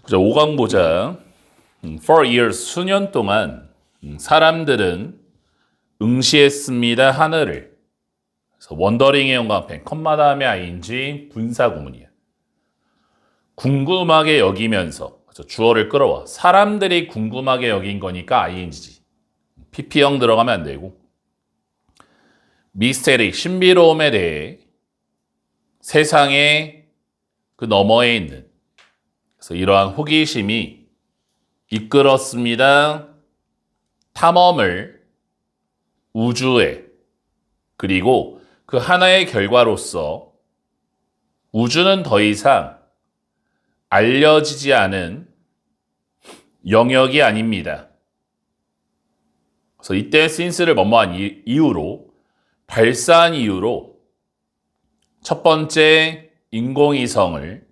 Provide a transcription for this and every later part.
자, 5강 보자. For years, 수년 동안 사람들은 응시했습니다. 하늘을. 그래서 원더링의 영광펜, 컴마 다음에 ing, 분사구문이야. 궁금하게 여기면서, 그래서 주어를 끌어와. 사람들이 궁금하게 여긴 거니까 ing지. pp형 들어가면 안 되고. 미스테리, 신비로움에 대해 세상의 그 너머에 있는, 그래서 이러한 호기심이 이끌었습니다. 탐험을 우주에, 그리고 그 하나의 결과로서 우주는 더 이상 알려지지 않은 영역이 아닙니다. 그래서 이때 since를 뭐뭐한 이유로, 발사한 이유로 첫 번째 인공위성을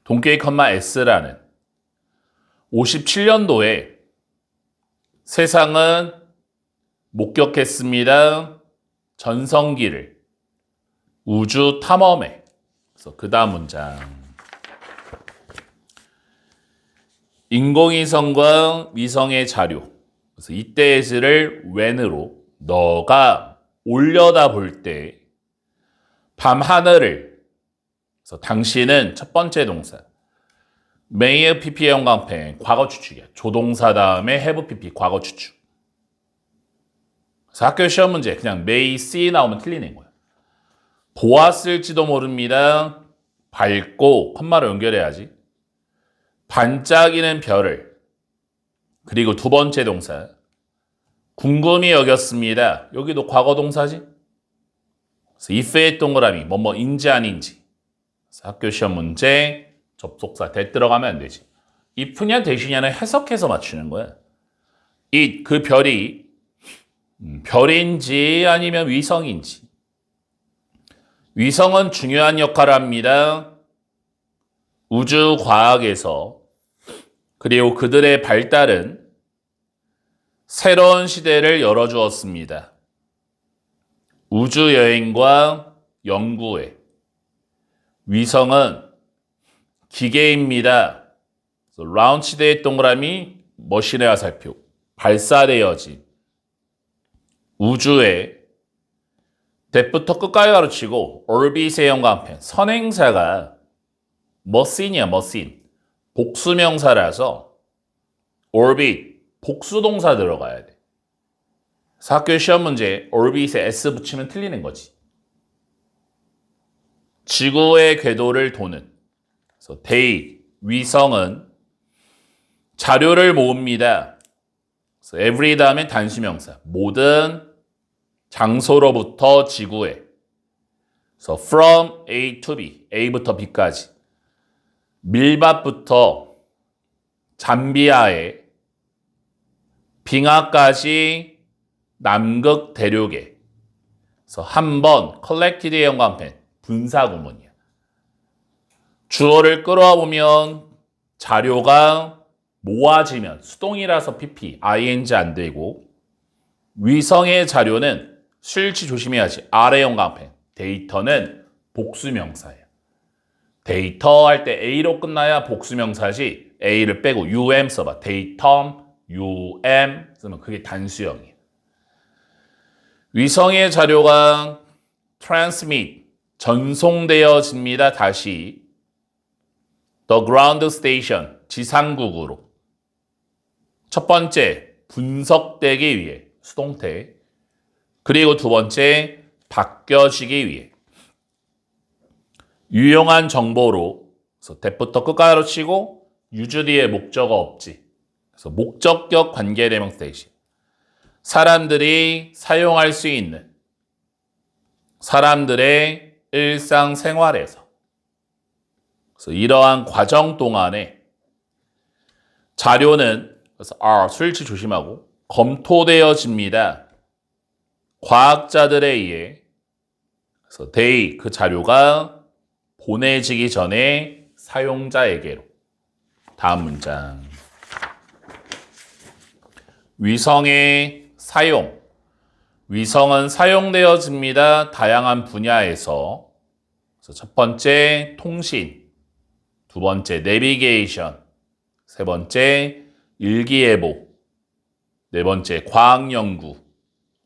동계의 컴마 S라는 57년도에 세상은 목격했습니다. 전성기를 우주 탐험에. 그래서 그 다음 문장. 인공위성과 위성의 자료. 그래서 이때의 시를 when으로 너가 올려다 볼 때 밤하늘을. 그래서 당신은 첫 번째 동사. may pp의 영광펜 과거 추측이야. 조동사 다음에 have pp 과거 추측. 그래서 학교 시험 문제 그냥 may see 나오면 틀리는 거야. 보았을지도 모릅니다. 밝고 컴마로 연결해야지. 반짝이는 별을. 그리고 두 번째 동사. 궁금히 여겼습니다. 여기도 과거 동사지. 그래서 if의 동그라미 뭐뭐인지 아닌지. 그래서 학교 시험 문제 접속사 대 들어가면 안 되지. if냐 대시냐는 해석해서 맞추는 거야. 그 별이 별인지 아니면 위성인지. 위성은 중요한 역할을 합니다. 우주 과학에서. 그리고 그들의 발달은 새로운 시대를 열어주었습니다. 우주 여행과 연구에. 위성은 기계입니다. 라운치대의 동그라미 머신의 화살표. 발사되어진 우주에 대부터 끝까지 가르치고 orbit의 영광펜. 선행사가 머신이야 머신. 복수명사라서 orbit 복수동사 들어가야 돼. 학교 시험 문제 orbit에 s 붙이면 틀리는 거지. 지구의 궤도를 도는. 그래서 they, 위성은 자료를 모읍니다. 그래서 every 다음에 단수명사. 모든 장소로부터 지구에. 그래서 from A to B, A부터 B까지. 밀밭부터 잠비아에, 빙하까지 남극 대륙에. 그래서 한 번 collected의 영광펜, 분사구문이야. 주어를 끌어와 보면 자료가 모아지면 수동이라서 pp, ing 안 되고 위성의 자료는 수일치 조심해야지. 아래 영광펜. 데이터는 복수명사예요. 데이터 할 때 A로 끝나야 복수명사지 A를 빼고 UM 써봐. 데이터, UM 쓰면 그게 단수형이에요. 위성의 자료가 transmit, 전송되어집니다. 다시 The ground station, 지상국으로. 첫 번째, 분석되기 위해, 수동태. 그리고 두 번째, 바뀌어지기 위해. 유용한 정보로. 그래서 대부터 끝까지로 치고 use 뒤에 목적어 없지. 그래서 목적격 관계대명사 대신. 사람들이 사용할 수 있는. 사람들의 일상생활에서. 그래서 이러한 과정 동안에 자료는 그래서 수일치 조심하고 검토되어집니다. 과학자들에 의해. 그래서 they, 그 자료가 보내지기 전에 사용자에게로. 다음 문장. 위성의 사용. 위성은 사용되어집니다. 다양한 분야에서. 그래서 첫 번째 통신. 두 번째 내비게이션, 세 번째 일기예보, 네 번째 과학연구,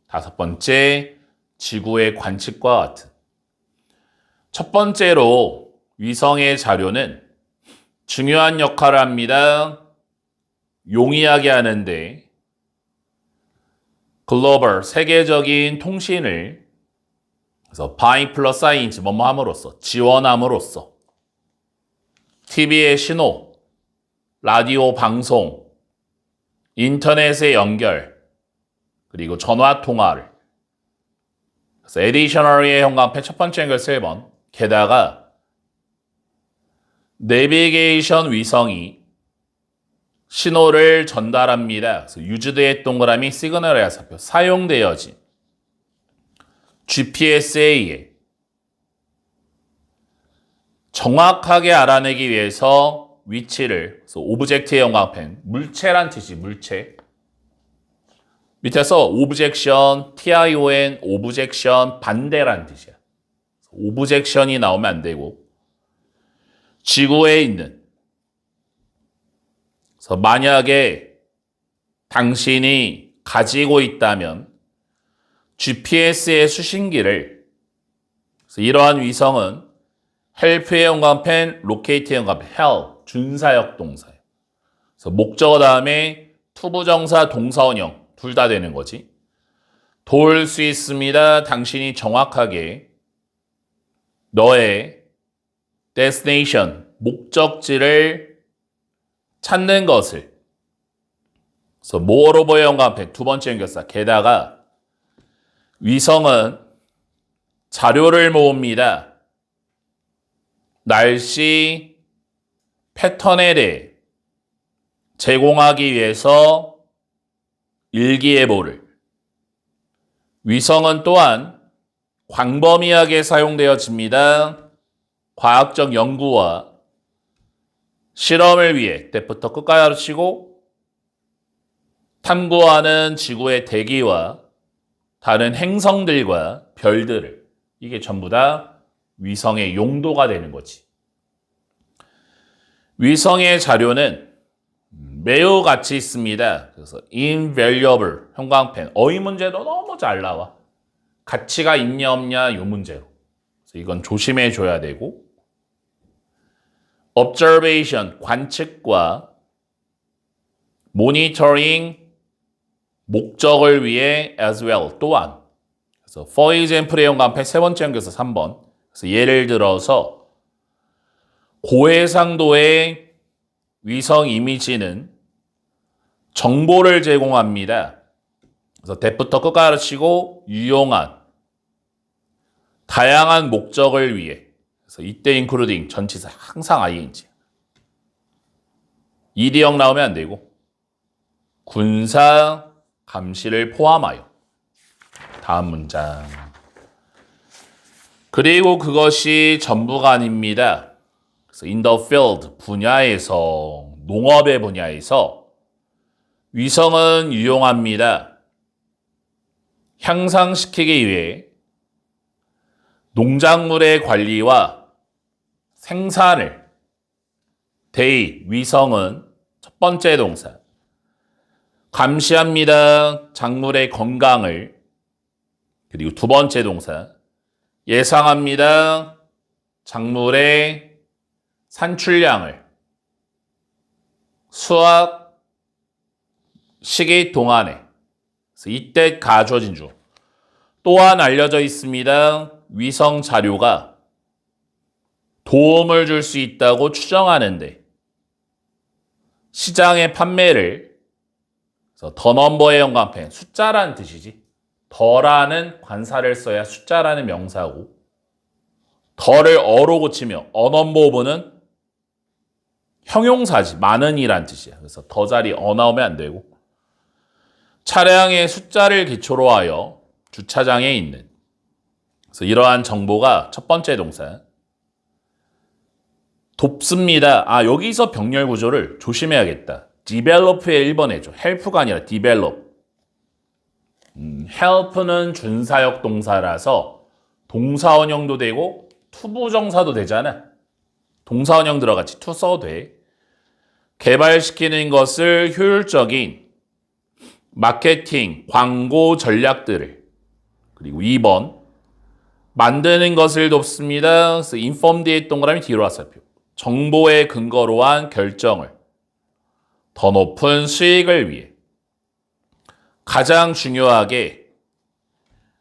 다섯 번째 지구의 관측과 같은. 첫 번째로 위성의 자료는 중요한 역할을 합니다. 용이하게 하는데 글로벌 세계적인 통신을 그래서 바이 플러스 사이인지 뭐뭐 함으로써 지원함으로써 TV의 신호, 라디오 방송, 인터넷의 연결, 그리고 전화 통화를 그래서 additionally의 형광펜 첫 번째 연결 3번 게다가 내비게이션 위성이 신호를 전달합니다. 그래서 유즈드의 동그라미 시그널의 화살표 사용되어진 GPSA에 정확하게 알아내기 위해서 위치를 그래서 오브젝트의 형광펜 물체란 뜻이 물체 밑에서 오브젝션 TION 오브젝션 반대란 뜻이야. 오브젝션이 나오면 안 되고 지구에 있는 그래서 만약에 당신이 가지고 있다면 GPS의 수신기를 그래서 이러한 위성은 헬프의 형광펜, 로케이트의 형광펜, help 준사역 동사예요. 그래서 목적어 다음에 투부정사 동사원형 둘 다 되는 거지. 도울 수 있습니다. 당신이 정확하게 너의 destination, 목적지를 찾는 것을. 그래서 moreover의 형광펜 두 번째 연결사. 게다가 위성은 자료를 모읍니다. 날씨 패턴에 대해 제공하기 위해서 일기예보를. 위성은 또한 광범위하게 사용되어집니다. 과학적 연구와 실험을 위해 때부터 끝까지 가르치고 탐구하는 지구의 대기와 다른 행성들과 별들을 이게 전부 다 위성의 용도가 되는 거지. 위성의 자료는 매우 가치 있습니다. 그래서 invaluable 형광펜 어휘 문제도 너무 잘 나와. 가치가 있냐 없냐 이 문제로. 그래서 이건 조심해 줘야 되고 observation 관측과 monitoring 목적을 위해 as well 또한. 그래서 for example의 형광펜 세 번째 연결사 3번. 그래서 예를 들어서 고해상도의 위성 이미지는 정보를 제공합니다. 그래서 대부터 끝까지 가르치고 유용한 다양한 목적을 위해. 그래서 이때 including 전치사 항상 ing. ED형 나오면 안 되고 군사 감시를 포함하여. 다음 문장. 그리고 그것이 전부가 아닙니다. 그래서 in the field 분야에서 농업의 분야에서 위성은 유용합니다. 향상시키기 위해 농작물의 관리와 생산을 위성은 첫 번째 동사 감시합니다. 작물의 건강을. 그리고 두 번째 동사 예상합니다. 작물의 산출량을 수확 시기 동안에. 그래서 이때 가주어진 중. 또한 알려져 있습니다. 위성 자료가 도움을 줄 수 있다고 추정하는데 시장의 판매를 그래서 더 넘버의 형광펜 숫자라는 뜻이지. 더라는 관사를 써야 숫자라는 명사고 더를 어로 고치며 어넘버 오브는 형용사지. 많은이란 뜻이야. 그래서 더 자리 어 나오면 안 되고 차량의 숫자를 기초로 하여 주차장에 있는 그래서 이러한 정보가 첫 번째 동사 돕습니다. 여기서 병렬 구조를 조심해야겠다. develop의 1번 해줘. help가 아니라 develop. help는 준사역 동사라서 동사원형도 되고 투부정사도 되잖아. 동사원형 들어갔지. to 써도 돼. 개발시키는 것을 효율적인 마케팅, 광고 전략들을. 그리고 2번. 만드는 것을 돕습니다. 그래서 informed의 동그라미 뒤로 와서 살펴. 정보의 근거로 한 결정을 더 높은 수익을 위해 가장 중요하게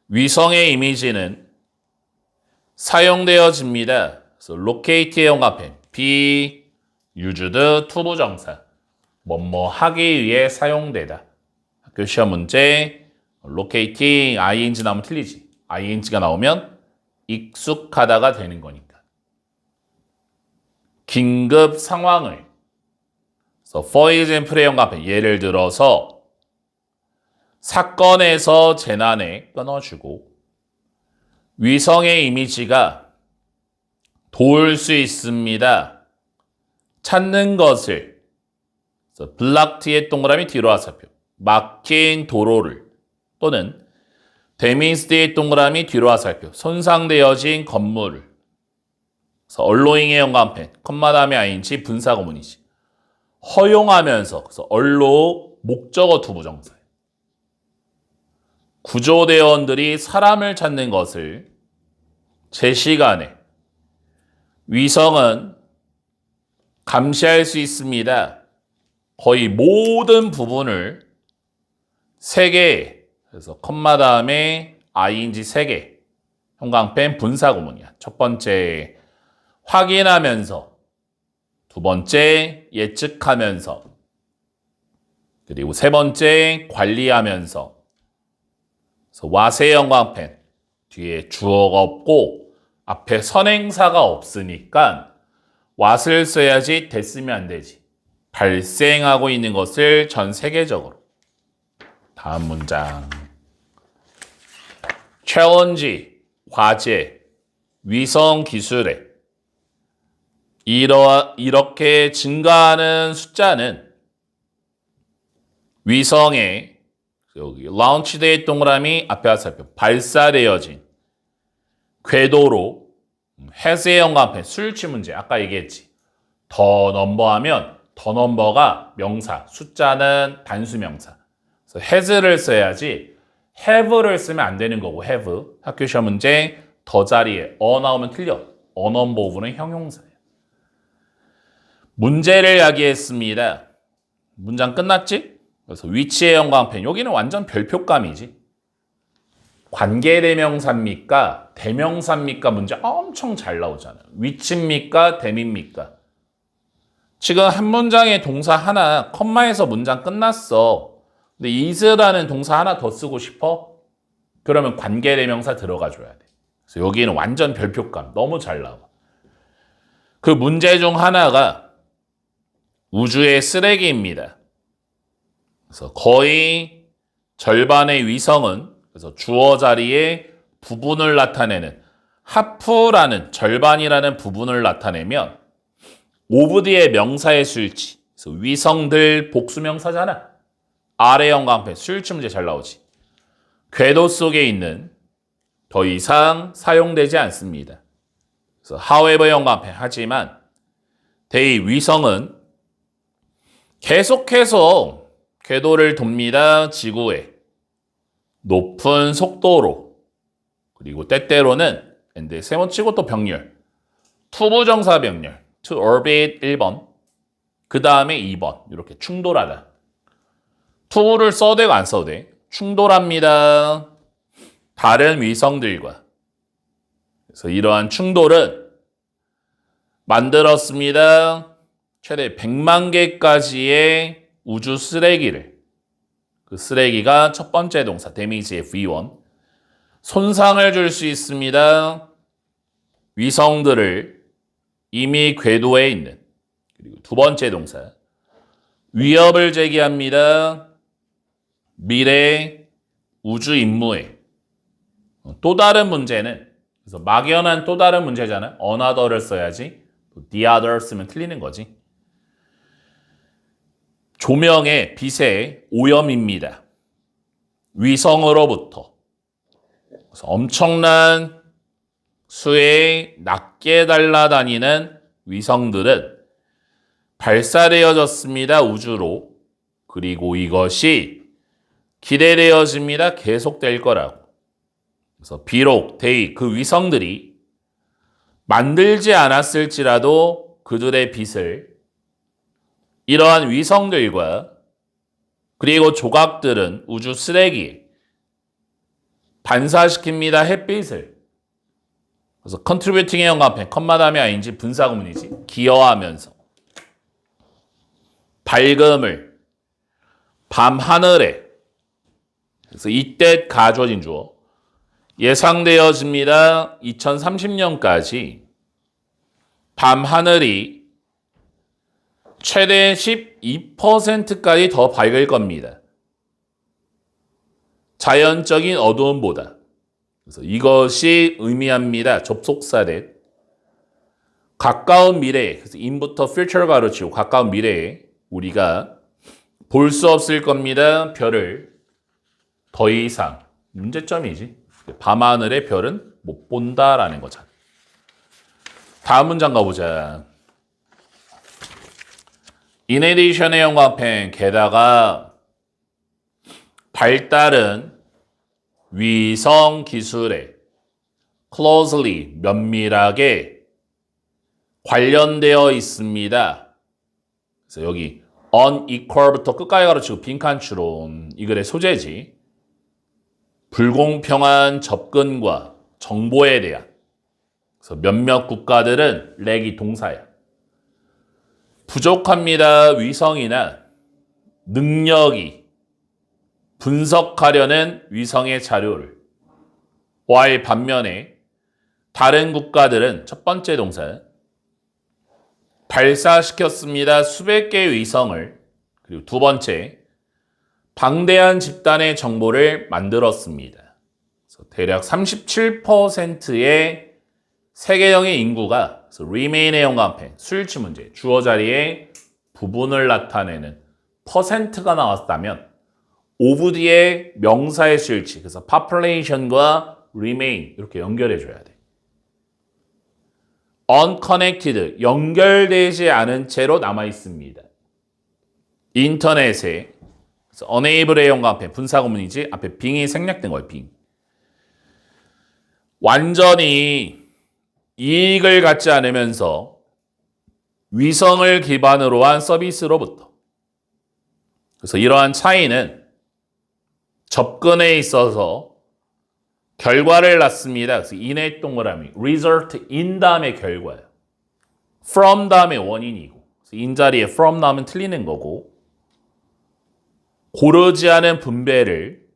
위성의 이미지는 사용되어집니다. 그래서 locate의 형광펜 be used to 부정사 뭐뭐 하기 위해 사용되다. 학교 시험 문제 locating ing 나오면 틀리지. ing가 나오면 익숙하다가 되는 거니까. 긴급 상황을 그래서 for example의 형광펜 예를 들어서 사건에서 재난에 끊어주고 위성의 이미지가 도울 수 있습니다. 찾는 것을 블락트의 동그라미 뒤로 와서표 막힌 도로를 또는 데미스드의 동그라미 뒤로 와살표 손상되어진 건물을 그래서 언로잉의 형광펜 컴마 다음에 ing 분사구문이지 허용하면서 그래서 언로 목적어 투부정사예요. 구조대원들이 사람을 찾는 것을 제 시간에 위성은 감시할 수 있습니다. 거의 모든 부분을 3개 그래서 컴마 다음에 ing 3개 형광펜 분사구문이야. 첫 번째 확인하면서 두 번째 예측하면서 그리고 세 번째 관리하면서 그래서 와세 형광펜 뒤에 주어가 없고 앞에 선행사가 없으니까 what을 써야지 됐으면 안 되지. 발생하고 있는 것을 전 세계적으로. 다음 문장. 챌린지, 과제, 위성 기술에 이렇게 증가하는 숫자는 위성의 여기 launched의 동그라미 앞에 와서 살펴 발사되어진 궤도로 has의 형광펜 수일치 문제 아까 얘기했지. 더 넘버하면 더 넘버가 명사, 숫자는 단수 명사. 그래서 has를 써야지 have를 쓰면 안 되는 거고 have. 학교 시험 문제 더 자리에 나오면 틀려. 넘버 오브는 형용사예요. 문제를 야기했습니다. 문장 끝났지? 그래서 위치의 형광펜 여기는 완전 별표감이지. 관계대명사입니까? 대명사입니까? 문제 엄청 잘 나오잖아요. 위치입니까? 대입니까? 지금 한 문장에 동사 하나 컴마에서 문장 끝났어. 근데 is라는 동사 하나 더 쓰고 싶어? 그러면 관계대명사 들어가줘야 돼. 그래서 여기는 완전 별표감. 너무 잘 나와. 그 문제 중 하나가 우주의 쓰레기입니다. 그래서 거의 절반의 위성은 그래서 주어 자리에 부분을 나타내는 하프라는 절반이라는 부분을 나타내면 오브 뒤의 명사의 수일치. 그래서 위성들 복수명사잖아. 아래 형광펜 수일치 문제 잘 나오지. 궤도 속에 있는 더 이상 사용되지 않습니다. 그래서 however 형광펜 하지만 대의 위성은 계속해서 궤도를 돕니다. 지구에 높은 속도로 그리고 때때로는 근데 세 번 치고 또 병렬 투부정사 병렬 to orbit 1번 그 다음에 2번 이렇게 충돌하다. to를 써도 되고 안 써도 돼. 충돌합니다. 다른 위성들과. 그래서 이러한 충돌은 만들었습니다. 최대 100만 개까지의 우주 쓰레기를 그 쓰레기가 첫 번째 동사 데미지의 V1 손상을 줄 수 있습니다. 위성들을 이미 궤도에 있는 그리고 두 번째 동사 위협을 제기합니다. 미래 우주 임무에 또 다른 문제는 그래서 막연한 또 다른 문제잖아. another를 써야지. the other 쓰면 틀리는 거지. 조명의 빛의 오염입니다. 위성으로부터 그래서 엄청난 수의 낮게 날아다니는 위성들은 발사되어졌습니다. 우주로. 그리고 이것이 기대되어집니다. 계속될 거라고. 그래서 비록 그 위성들이 만들지 않았을지라도 그들의 빛을 이러한 위성들과 그리고 조각들은 우주 쓰레기에 반사시킵니다. 햇빛을. 그래서 contributing의 영감펜, 컴마 다음에 ing 분사구문이지. 기여하면서 밝음을 밤하늘에 그래서 이때 가져진 주어 예상되어집니다. 2030년까지 밤하늘이 최대 12%까지 더 밝을 겁니다. 자연적인 어두움보다. 그래서 이것이 의미합니다. 접속사된 가까운 미래에, 그래서 in부터 future 가르치고 가까운 미래에 우리가 볼 수 없을 겁니다. 별을 더 이상. 문제점이지. 밤하늘의 별은 못 본다라는 거잖아. 다음 문장 가보자. In addition의 영감펜, 게다가 발달은 위성 기술에 closely, 면밀하게 관련되어 있습니다. 그래서 여기 unequal부터 끝까지 가르치고 빈칸 추론, 이 글의 소재지. 불공평한 접근과 정보에 대한. 그래서 몇몇 국가들은 렉이 동사야. 부족합니다. 위성이나 능력이 분석하려는 위성의 자료를. while 반면에 다른 국가들은 첫 번째 동사 발사시켰습니다. 수백 개의 위성을. 그리고 두 번째 방대한 집단의 정보를 만들었습니다. 그래서 대략 37%의 세계형의 인구가 remain의 영감펜, 수일치 문제, 주어 자리에 부분을 나타내는 퍼센트가 나왔다면 of 뒤에 명사의 수일치, 그래서 population과 remain 이렇게 연결해 줘야 돼. unconnected, 연결되지 않은 채로 남아 있습니다. 인터넷에 그래서 unable의 영감펜, 분사구문이지 앞에 being이 생략된 거예요. being. 완전히 이익을 갖지 않으면서 위성을 기반으로 한 서비스로부터. 그래서 이러한 차이는 접근에 있어서 결과를 낳습니다. 그래서 in의 동그라미, result in 다음에 결과예요. from 다음에 원인이고, 그래서 in 자리에 from 나오면 틀리는 거고, 고르지 않은 분배를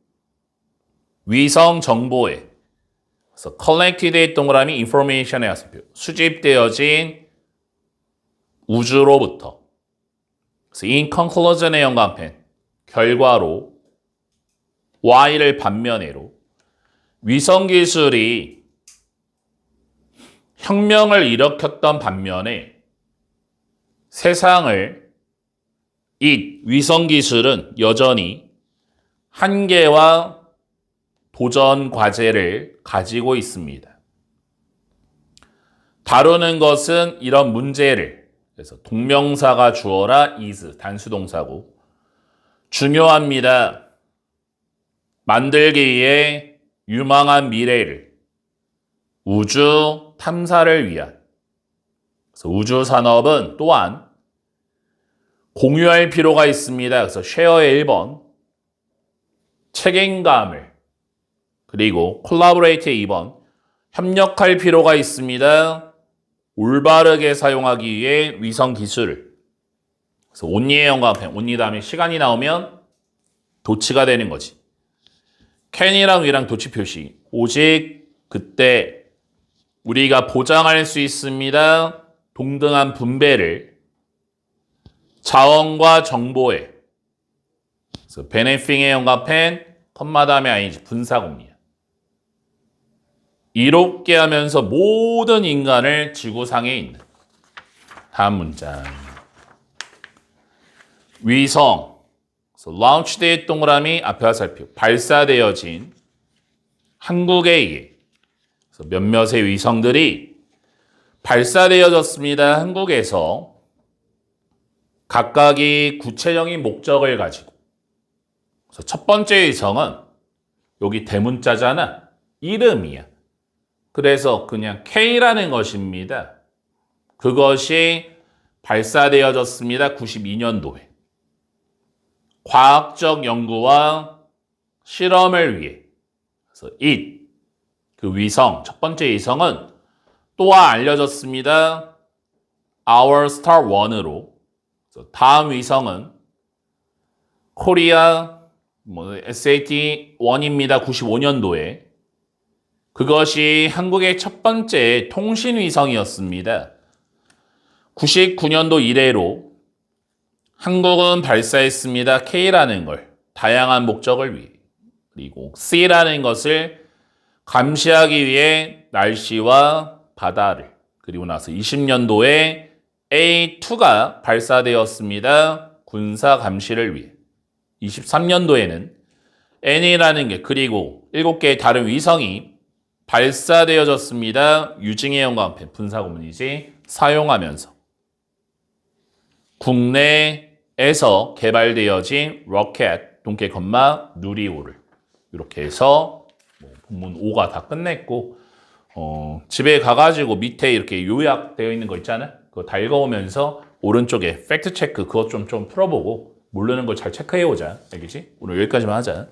위성 정보에, 그래서 collected의 동그라미 information의 하수표, 수집되어진 우주로부터. 그래서 in conclusion의 영감펜, 결과로, y를 반면에로, 위성 기술이 혁명을 일으켰던 반면에 세상을 이 위성 기술은 여전히 한계와 도전 과제를 가지고 있습니다. 다루는 것은 이런 문제를, 그래서 동명사가 주어라 is 단수 동사고, 중요합니다. 만들기 위해 유망한 미래를, 우주 탐사를 위한. 그래서 우주 산업은 또한 공유할 필요가 있습니다. 그래서 쉐어의 1번, 책임감을, 그리고 콜라보레이트의 2번, 협력할 필요가 있습니다. 올바르게 사용하기 위해 위성 기술을. 그래서 only의 영감펜, only 다음에 시간이 나오면 도치가 되는 거지. can이랑 위랑 도치 표시. 오직 그때 우리가 보장할 수 있습니다. 동등한 분배를 자원과 정보에. 그래서 benefiting의 영감펜, 컴마 다음에 ing 분사공이야. 이롭게 하면서 모든 인간을 지구상에 있는. 다음 문장. 위성. launched의 동그라미 앞에 화살표. 발사되어진 한국에 의해 몇몇의 위성들이 발사되어졌습니다. 한국에서 각각이 구체적인 목적을 가지고. 그래서 첫 번째 위성은 여기 대문자잖아. 이름이야. 그래서 그냥 K라는 것입니다. 그것이 발사되어졌습니다. 92년도에. 과학적 연구와 실험을 위해. 그래서 it, 그 위성, 첫 번째 위성은 또한 알려졌습니다. Our Star 1으로. 다음 위성은 코리아 SAT-1입니다. 95년도에. 그것이 한국의 첫 번째 통신 위성이었습니다. 99년도 이래로 한국은 발사했습니다. K라는 걸 다양한 목적을 위해. 그리고 C라는 것을 감시하기 위해 날씨와 바다를. 그리고 나서 20년도에 A2가 발사되었습니다. 군사 감시를 위해. 23년도에는 N이라는 게 그리고 7개의 다른 위성이 발사되어졌습니다. 유증의 형광펜, 분사고문이지 사용하면서. 국내에서 개발되어진 로켓, 동계 건마, 누리호를 이렇게 해서 본문 5가 다 끝냈고 집에 가가지고 밑에 이렇게 요약되어 있는 거 있잖아요. 그거 다 읽어오면서 오른쪽에 팩트 체크 그것 좀 풀어보고 모르는 걸 잘 체크해오자. 알겠지? 오늘 여기까지만 하자.